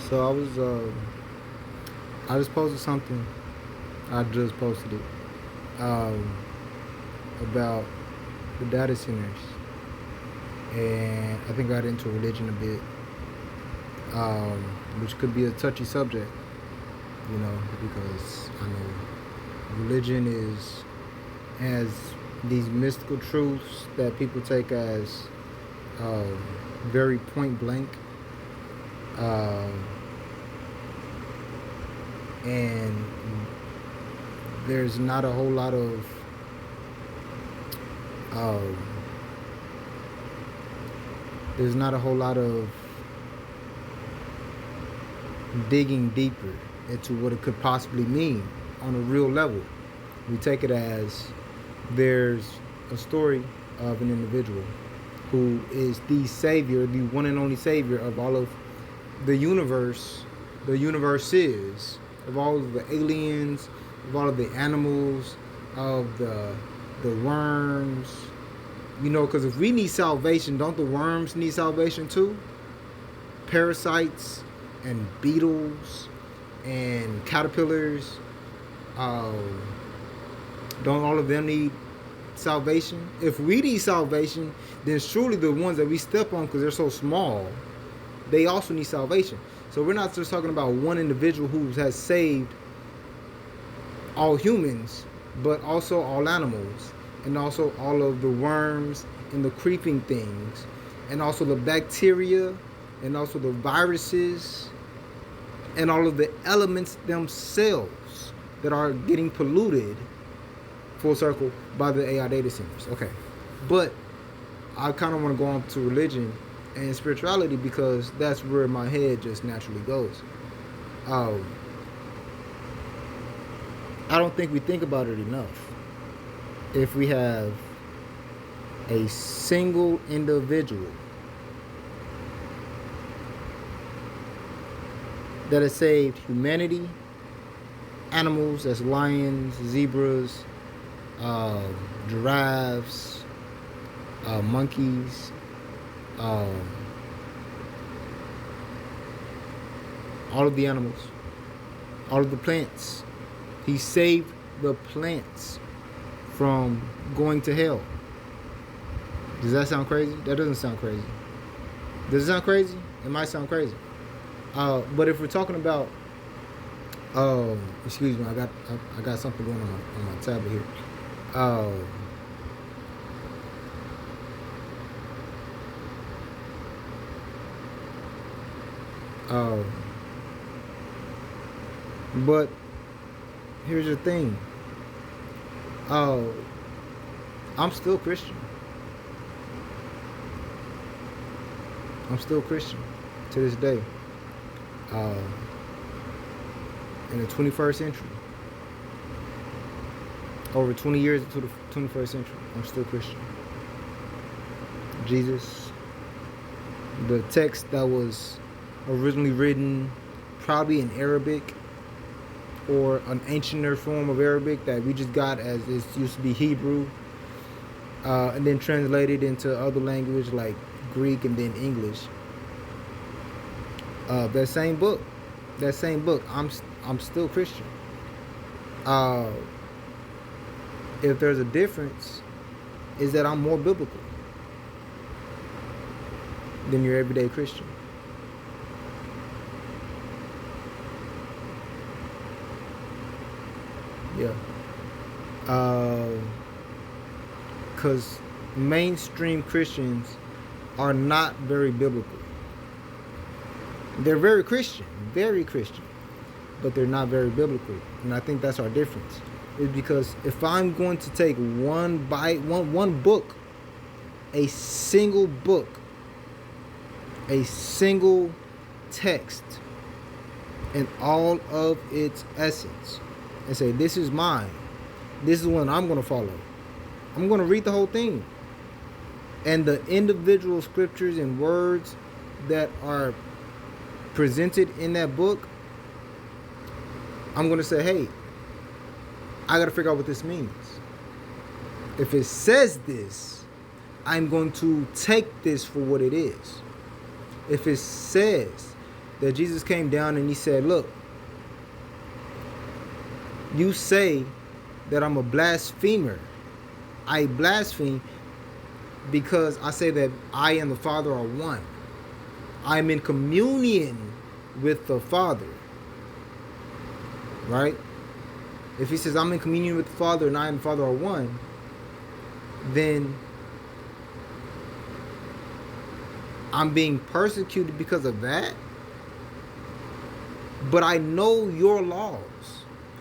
So I just posted something. I just posted it um, about the data centers, and I think I got into religion a bit, um, which could be a touchy subject, because I know religion has these mystical truths that people take as um, very point blank, um, and there's not a whole lot of um, there's not a whole lot of digging deeper into what it could possibly mean on a real level. We take it as there's a story of an individual who is the savior, the one and only savior of all of the universes, of all of the aliens, of all of the animals, of the worms. Because if we need salvation, don't the worms need salvation too? Parasites and beetles and caterpillars, um, don't all of them need salvation? If we need salvation, then surely the ones that we step on because they're so small, they also need salvation. So we're not just talking about one individual who has saved all humans, but also all animals, and also all of the worms and the creeping things, and also the bacteria, and also the viruses, and all of the elements themselves that are getting polluted, full circle, by the AI data centers. Okay. But I kind of want to go on to religion and spirituality because that's where my head just naturally goes. Um, I don't think we think about it enough. If we have a single individual that has saved humanity, animals as lions, zebras, giraffes, monkeys, um, all of the animals, all of the plants. He saved the plants from going to hell. Does that sound crazy? That doesn't sound crazy. Does it sound crazy? It might sound crazy. But if we're talking about, excuse me, I got something going on my tablet here. But here's the thing. I'm still Christian. I'm still Christian to this day. In the 21st century, over 20 years into the 21st century, I'm still Christian. Jesus, the text that was originally written probably in Arabic or an ancienter form of Arabic that we just got as it used to be Hebrew, and then translated into other language like Greek and then English. That same book, I'm still Christian. If there's a difference, is that I'm more biblical than your everyday Christian. Yeah. Because mainstream Christians are not very biblical. They're very Christian, but they're not very biblical. And I think that's our difference. Is because if I'm going to take one book, a single book, a single text, in all of its essence, and say, this is mine, this is one I'm going to follow, I'm going to read the whole thing. And the individual scriptures and words that are presented in that book, I'm going to say, hey, I got to figure out what this means. If it says this, I'm going to take this for what it is. If it says that Jesus came down and he said, look, you say that I'm a blasphemer. I blaspheme because I say that I and the Father are one. I'm in communion with the Father. Right? If he says I'm in communion with the Father and I and the Father are one, then I'm being persecuted because of that. But I know your laws.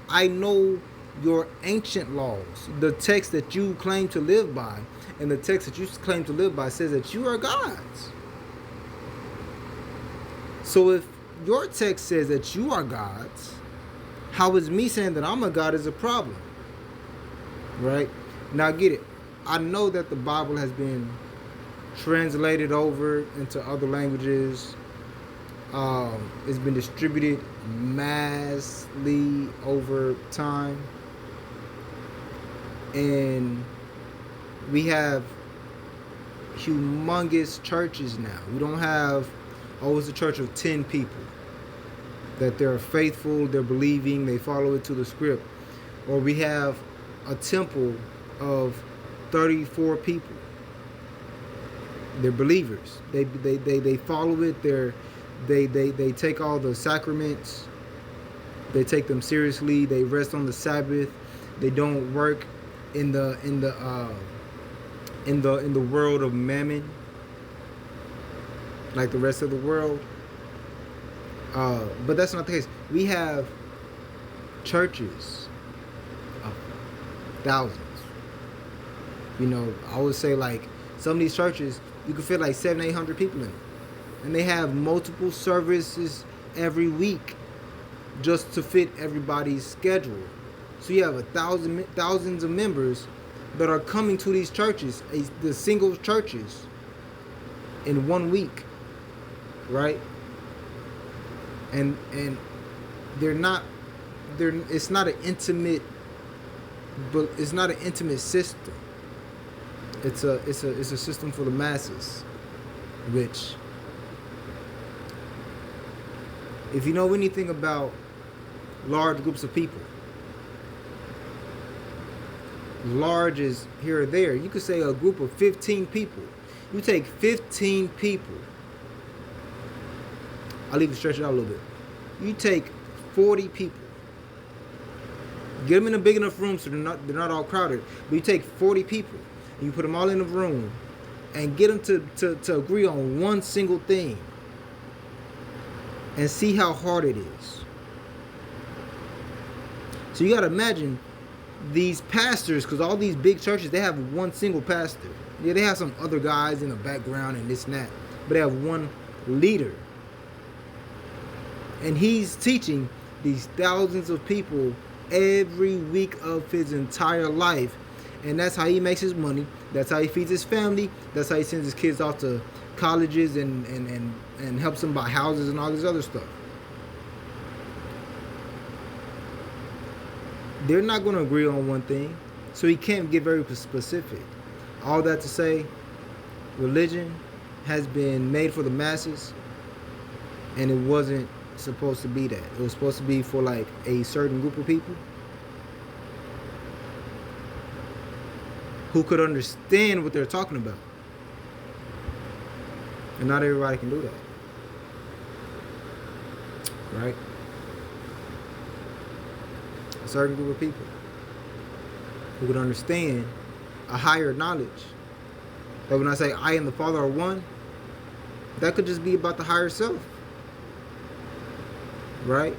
I know your ancient laws. The text that you claim to live by and the text that you claim to live by says that you are gods. So if your text says that you are gods, how is me saying that I'm a god is a problem? Right? Now get it. I know that the Bible has been translated over into other languages. It's been distributed massively over time. And we have humongous churches now. We don't have, it's a church of 10 people. That they're faithful, they're believing, they follow it to the script. Or we have a temple of 34 people. They're believers. They follow it. They take all the sacraments. They take them seriously. They rest on the Sabbath. They don't work in the world of mammon like the rest of the world. But that's not the case. We have churches of thousands. You know, I would say like some of these churches, you can fit like 700-800 people in them. And they have multiple services every week just to fit everybody's schedule. So you have thousands of members that are coming to these churches, the single churches, in 1 week, right? And it's not an intimate, but it's not an intimate system. It's a system for the masses, which, if you know anything about large groups of people, large is here or there. You could say a group of 15 people. You take 15 people. I'll leave the stretch it out a little bit. You take 40 people. Get them in a big enough room so they're not all crowded. But you take 40 people and you put them all in a room and get them to agree on one single thing and see how hard it is. So you got to imagine these pastors, because all these big churches, they have one single pastor. Yeah, they have some other guys in the background and this and that, but they have one leader. And he's teaching these thousands of people every week of his entire life. And that's how he makes his money. That's how he feeds his family. That's how he sends his kids off to colleges and helps them buy houses and all this other stuff. They're not going to agree on one thing. So he can't get very specific. All that to say, religion has been made for the masses. And it wasn't supposed to be that. It was supposed to be for like a certain group of people who could understand what they're talking about. And not everybody can do that. Right? A certain group of people who could understand a higher knowledge. That when I say I and the Father are one, that could just be about the higher self. Right?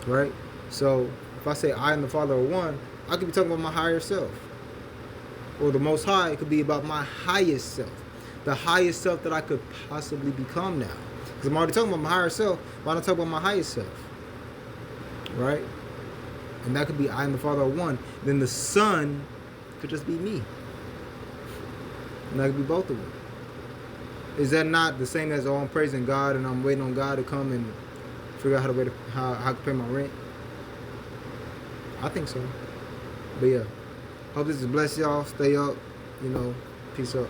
Right? So if I say I and the Father are one, I could be talking about my higher self. Or the Most High, it could be about my highest self. The highest self that I could possibly become now. Because I'm already talking about my higher self. Why not talk about my highest self? Right? And that could be I and the Father are one. Then the Son could just be me. And that could be both of them. Is that not the same as, I'm praising God and I'm waiting on God to come and figure out how to pay my rent? I think so. But yeah. Hope this has blessed y'all. Stay up. Peace up.